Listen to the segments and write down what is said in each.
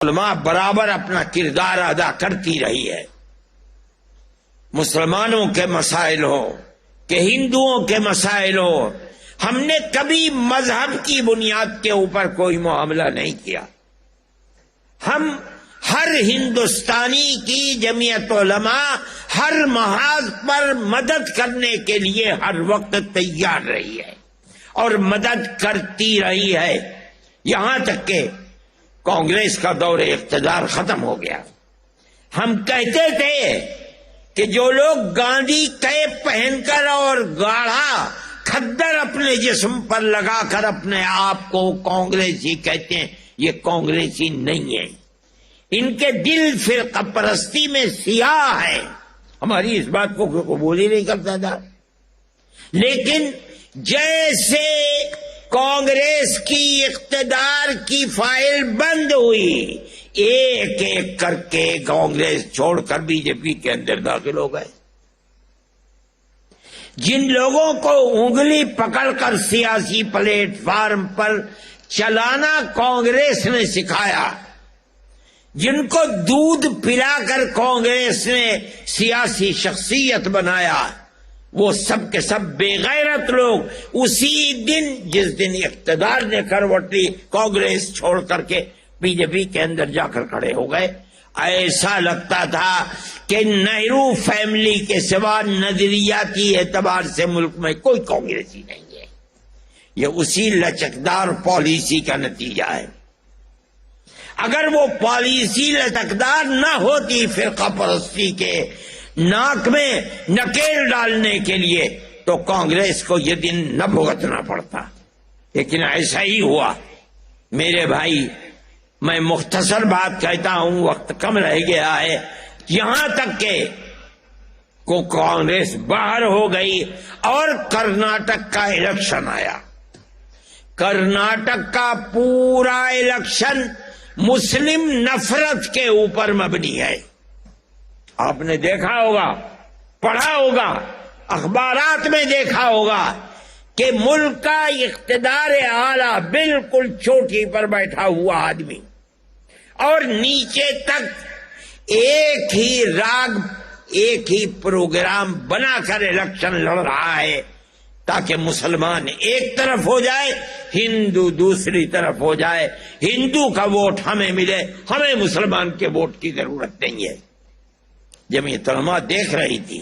علماء برابر اپنا کردار ادا کرتی رہی ہے. مسلمانوں کے مسائل ہو کہ ہندوؤں کے مسائل ہو، ہم نے کبھی مذہب کی بنیاد کے اوپر کوئی معاملہ نہیں کیا. ہم ہر ہندوستانی کی جمعیت علماء ہر محاذ پر مدد کرنے کے لیے ہر وقت تیار رہی ہے اور مدد کرتی رہی ہے، یہاں تک کہ کانگریس کا دور اقتدار ختم ہو گیا. ہم کہتے تھے کہ جو لوگ گاندھی کیپ پہن کر اور گاڑھا کھدر اپنے جسم پر لگا کر اپنے آپ کو کانگریسی کہتے ہیں، یہ کانگریسی نہیں ہے. ان کے دل فرقہ پرستی میں سیاہ ہے. ہماری اس بات کو قبول ہی نہیں کرتا تھا. لیکن جیسے کانگریس کی اقتدار کی فائل بند ہوئی، ایک ایک کر کے کانگریس چھوڑ کر بی جے پی کے اندر داخل ہو گئے. جن لوگوں کو انگلی پکڑ کر سیاسی پلیٹ فارم پر چلانا کانگریس نے سکھایا، جن کو دودھ پلا کر کانگریس نے سیاسی شخصیت بنایا، وہ سب کے سب بے غیرت لوگ اسی دن جس دن اقتدار نے کروٹ لی کانگریس چھوڑ کر کے بی جے پی کے اندر جا کر کھڑے ہو گئے. ایسا لگتا تھا کہ نہرو فیملی کے سوا نظریاتی اعتبار سے ملک میں کوئی کانگریسی نہیں ہے. یہ اسی لچکدار پالیسی کا نتیجہ ہے. اگر وہ پالیسی لچکدار نہ ہوتی فرقہ پرستی کے ناک میں نکیل ڈالنے کے لیے، تو کانگریس کو یہ دن نہ بھگتنا پڑتا. لیکن ایسا ہی ہوا. میرے بھائی، میں مختصر بات کہتا ہوں، وقت کم رہ گیا ہے. یہاں تک کہ کانگریس باہر ہو گئی اور کرناٹک کا الیکشن آیا. کرناٹک کا پورا الیکشن مسلم نفرت کے اوپر مبنی ہے. آپ نے دیکھا ہوگا، پڑھا ہوگا، اخبارات میں دیکھا ہوگا کہ ملک کا اقتدار اعلیٰ بالکل چوٹی پر بیٹھا ہوا آدمی اور نیچے تک ایک ہی راگ، ایک ہی پروگرام بنا کر الیکشن لڑ رہا ہے تاکہ مسلمان ایک طرف ہو جائے، ہندو دوسری طرف ہو جائے. ہندو کا ووٹ ہمیں ملے، ہمیں مسلمان کے ووٹ کی ضرورت نہیں ہے. جمعیت علماء دیکھ رہی تھی،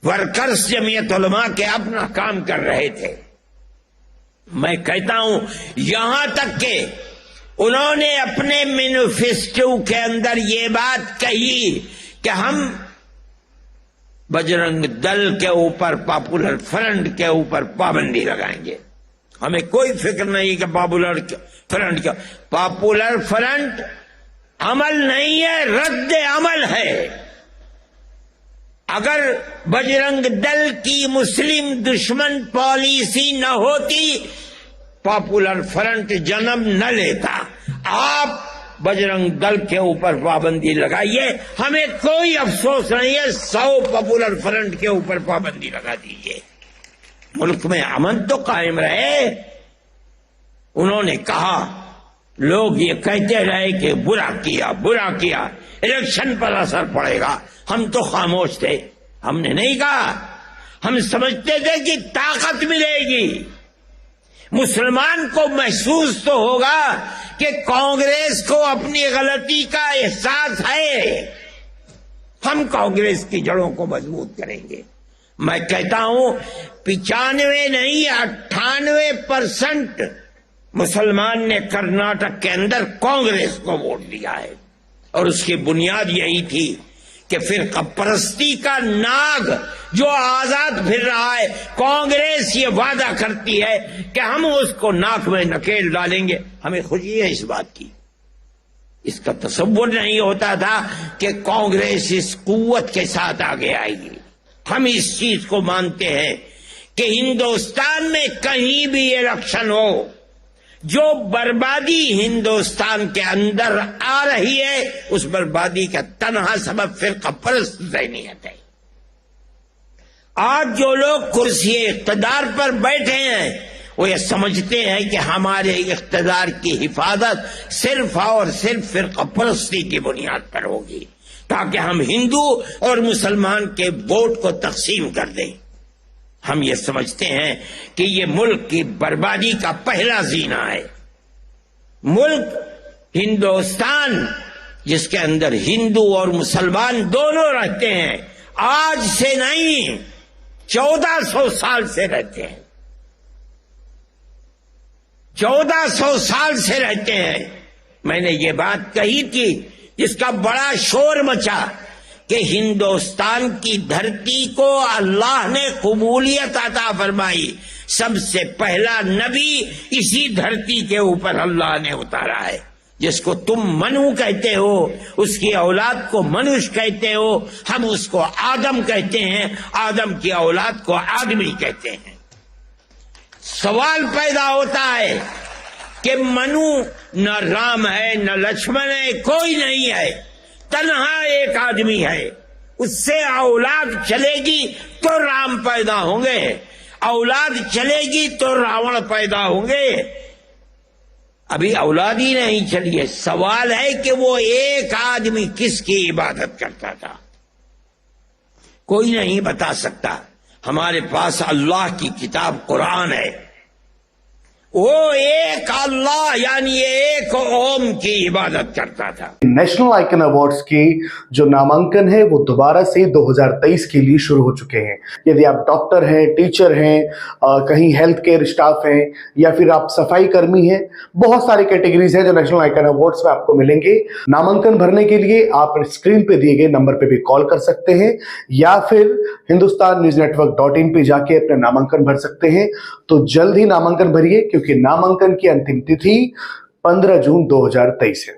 ورکرز جمعیت علماء کے اپنا کام کر رہے تھے. میں کہتا ہوں یہاں تک کہ انہوں نے اپنے مینیفیسٹو کے اندر یہ بات کہی کہ ہم بجرنگ دل کے اوپر، پاپولر فرنٹ کے اوپر پابندی لگائیں گے. ہمیں کوئی فکر نہیں کہ پاپولر فرنٹ کا، پاپولر فرنٹ عمل نہیں ہے، رد عمل ہے. اگر بجرنگ دل کی مسلم دشمن پالیسی نہ ہوتی، پاپولر فرنٹ جنم نہ لیتا. آپ بجرنگ دل کے اوپر پابندی لگائیے، ہمیں کوئی افسوس نہیں ہے. 100 پاپولر فرنٹ کے اوپر پابندی لگا دیجیے، ملک میں امن تو قائم رہے. انہوں نے کہا، لوگ یہ کہتے رہے کہ برا کیا، برا کیا، الیکشن پر اثر پڑے گا. ہم تو خاموش تھے، ہم نے نہیں کہا. ہم سمجھتے تھے کہ طاقت ملے گی، مسلمان کو محسوس تو ہوگا کہ کانگریس کو اپنی غلطی کا احساس ہے، ہم کانگریس کی جڑوں کو مضبوط کریں گے. میں کہتا ہوں 95 نہیں 98% مسلمان نے کرناٹک کے اندر کانگریس کو ووٹ دیا ہے. اور اس کی بنیاد یہی تھی کہ فرقہ پرستی کا ناگ جو آزاد پھر رہا ہے، کانگریس یہ وعدہ کرتی ہے کہ ہم اس کو ناک میں نکیل ڈالیں گے. ہمیں خوشی ہے اس بات کی. اس کا تصور نہیں ہوتا تھا کہ کانگریس اس قوت کے ساتھ آگے آئے گی. ہم اس چیز کو مانتے ہیں کہ ہندوستان میں کہیں بھی الیکشن ہو، جو بربادی ہندوستان کے اندر آ رہی ہے، اس بربادی کا تنہا سبب فرقہ پرست ذہنیت ہے. آج جو لوگ کرسی اقتدار پر بیٹھے ہیں وہ یہ سمجھتے ہیں کہ ہمارے اقتدار کی حفاظت صرف اور صرف فرقہ پرستی کی بنیاد پر ہوگی، تاکہ ہم ہندو اور مسلمان کے ووٹ کو تقسیم کر دیں۔ ہم یہ سمجھتے ہیں کہ یہ ملک کی بربادی کا پہلا زینہ ہے۔ ملک ہندوستان جس کے اندر ہندو اور مسلمان دونوں رہتے ہیں، آج سے نہیں 1400 سال سے رہتے ہیں، 1400 سال سے رہتے ہیں۔ میں نے یہ بات کہی تھی جس کا بڑا شور مچا کہ ہندوستان کی دھرتی کو اللہ نے قبولیت عطا فرمائی، سب سے پہلا نبی اسی دھرتی کے اوپر اللہ نے اتارا ہے، جس کو تم منو کہتے ہو، اس کی اولاد کو منوش کہتے ہو، ہم اس کو آدم کہتے ہیں، آدم کی اولاد کو آدمی کہتے ہیں۔ سوال پیدا ہوتا ہے کہ منو نہ رام ہے نہ لکشمن ہے، کوئی نہیں ہے، تنہا ایک آدمی ہے، اس سے اولاد چلے گی تو رام پیدا ہوں گے، اولاد چلے گی تو راون پیدا ہوں گے۔ ابھی اولاد ہی نہیں چلی ہے، سوال ہے کہ وہ ایک آدمی کس کی عبادت کرتا تھا؟ کوئی نہیں بتا سکتا۔ ہمارے پاس اللہ کی کتاب قرآن ہے، وہ ایک اللہ یعنی ایک اوم کی عبادت کرتا تھا۔ نیشنل آئیکن ایوارڈز کی جو نامانکن ہے وہ دوبارہ سے 2023 کے لیے شروع ہو چکے ہیں۔ یدی آپ ڈاکٹر ہیں، ٹیچر ہیں، کہیں ہیلتھ کیئر اسٹاف ہیں، یا پھر آپ صفائی کرمی ہیں، بہت ساری کیٹیگریز ہیں جو نیشنل آئیکن ایوارڈز میں آپ کو ملیں گے۔ نامانکن بھرنے کے لیے آپ اسکرین پہ دیے گئے نمبر پہ بھی کال کر سکتے ہیں، یا پھر hindustannewsnetwork.in پہ جا کے اپنا نامانکن بھر سکتے ہیں۔ تو جلد ہی نامانکن بھریے، کیونکہ نامانکن کی انتم تتھی 15 جون 2023 ہے۔